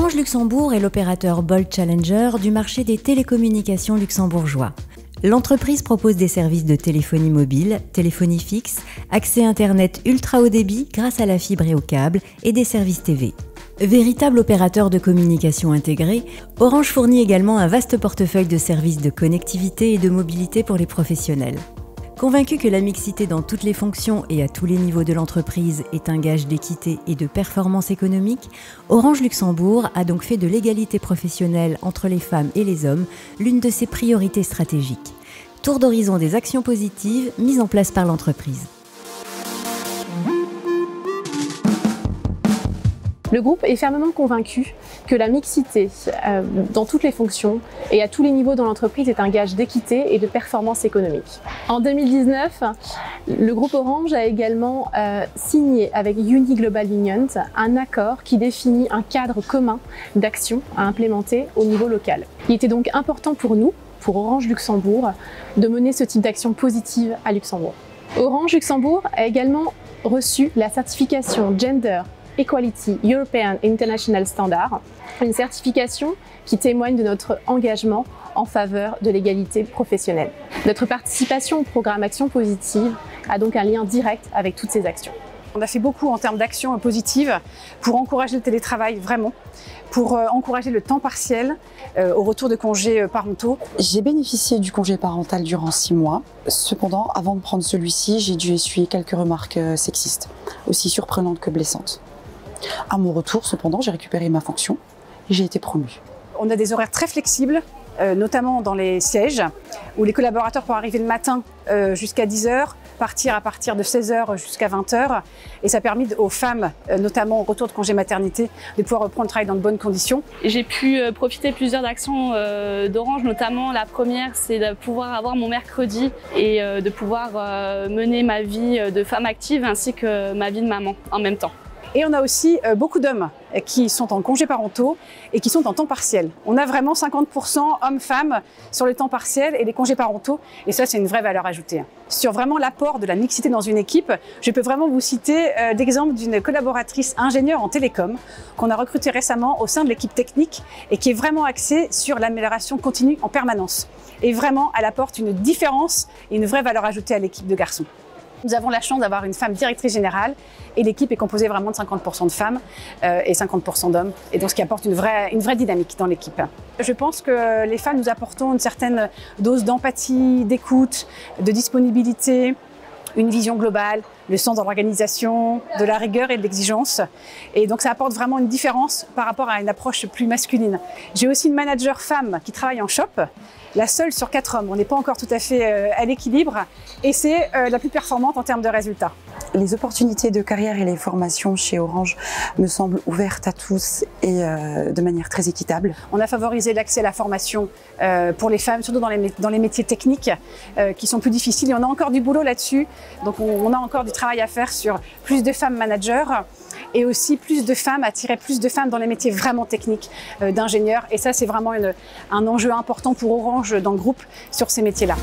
Orange Luxembourg est l'opérateur Bold Challenger du marché des télécommunications luxembourgeois. L'entreprise propose des services de téléphonie mobile, téléphonie fixe, accès Internet ultra haut débit grâce à la fibre et au câble et des services TV. Véritable opérateur de communication intégré, Orange fournit également un vaste portefeuille de services de connectivité et de mobilité pour les professionnels. Convaincu que la mixité dans toutes les fonctions et à tous les niveaux de l'entreprise est un gage d'équité et de performance économique, Orange Luxembourg a donc fait de l'égalité professionnelle entre les femmes et les hommes l'une de ses priorités stratégiques. Tour d'horizon des actions positives mises en place par l'entreprise. Le groupe est fermement convaincu que la mixité dans toutes les fonctions et à tous les niveaux dans l'entreprise est un gage d'équité et de performance économique. En 2019, le groupe Orange a également signé avec Uni Global Union un accord qui définit un cadre commun d'action à implémenter au niveau local. Il était donc important pour nous, pour Orange Luxembourg, de mener ce type d'action positive à Luxembourg. Orange Luxembourg a également reçu la certification Gender Equality European International Standard, une certification qui témoigne de notre engagement en faveur de l'égalité professionnelle. Notre participation au programme Action Positive a donc un lien direct avec toutes ces actions. On a fait beaucoup en termes d'actions positives pour encourager le télétravail vraiment, pour encourager le temps partiel au retour de congés parentaux. J'ai bénéficié du congé parental durant 6 mois. Cependant, avant de prendre celui-ci, j'ai dû essuyer quelques remarques sexistes, aussi surprenantes que blessantes. À mon retour, cependant, j'ai récupéré ma fonction et j'ai été promue. On a des horaires très flexibles, notamment dans les sièges, où les collaborateurs peuvent arriver le matin jusqu'à 10h, partir à partir de 16h jusqu'à 20h. Et ça a permis aux femmes, notamment au retour de congé maternité, de pouvoir reprendre le travail dans de bonnes conditions. J'ai pu profiter de plusieurs actions d'Orange, notamment la première, c'est de pouvoir avoir mon mercredi et de pouvoir mener ma vie de femme active ainsi que ma vie de maman en même temps. Et on a aussi beaucoup d'hommes qui sont en congés parentaux et qui sont en temps partiel. On a vraiment 50% hommes-femmes sur le temps partiel et les congés parentaux. Et ça, c'est une vraie valeur ajoutée. Sur vraiment l'apport de la mixité dans une équipe, je peux vraiment vous citer d'exemples d'une collaboratrice ingénieure en télécom qu'on a recrutée récemment au sein de l'équipe technique et qui est vraiment axée sur l'amélioration continue en permanence. Et vraiment, elle apporte une différence et une vraie valeur ajoutée à l'équipe de garçons. Nous avons la chance d'avoir une femme directrice générale et l'équipe est composée vraiment de 50% de femmes et 50% d'hommes, et donc ce qui apporte une vraie dynamique dans l'équipe. Je pense que les femmes nous apportons une certaine dose d'empathie, d'écoute, de disponibilité, une vision globale, le sens de l'organisation, de la rigueur et de l'exigence. Et donc ça apporte vraiment une différence par rapport à une approche plus masculine. J'ai aussi une manager femme qui travaille en shop, la seule sur 4 hommes. On n'est pas encore tout à fait à l'équilibre et c'est la plus performante en termes de résultats. Les opportunités de carrière et les formations chez Orange me semblent ouvertes à tous et de manière très équitable. On a favorisé l'accès à la formation pour les femmes, surtout dans les métiers techniques qui sont plus difficiles. Et on a encore du boulot là-dessus. Donc on a encore du travail à faire sur plus de femmes managers et aussi plus de femmes, attirer plus de femmes dans les métiers vraiment techniques d'ingénieurs. Et ça, c'est vraiment un enjeu important pour Orange dans le groupe sur ces métiers-là.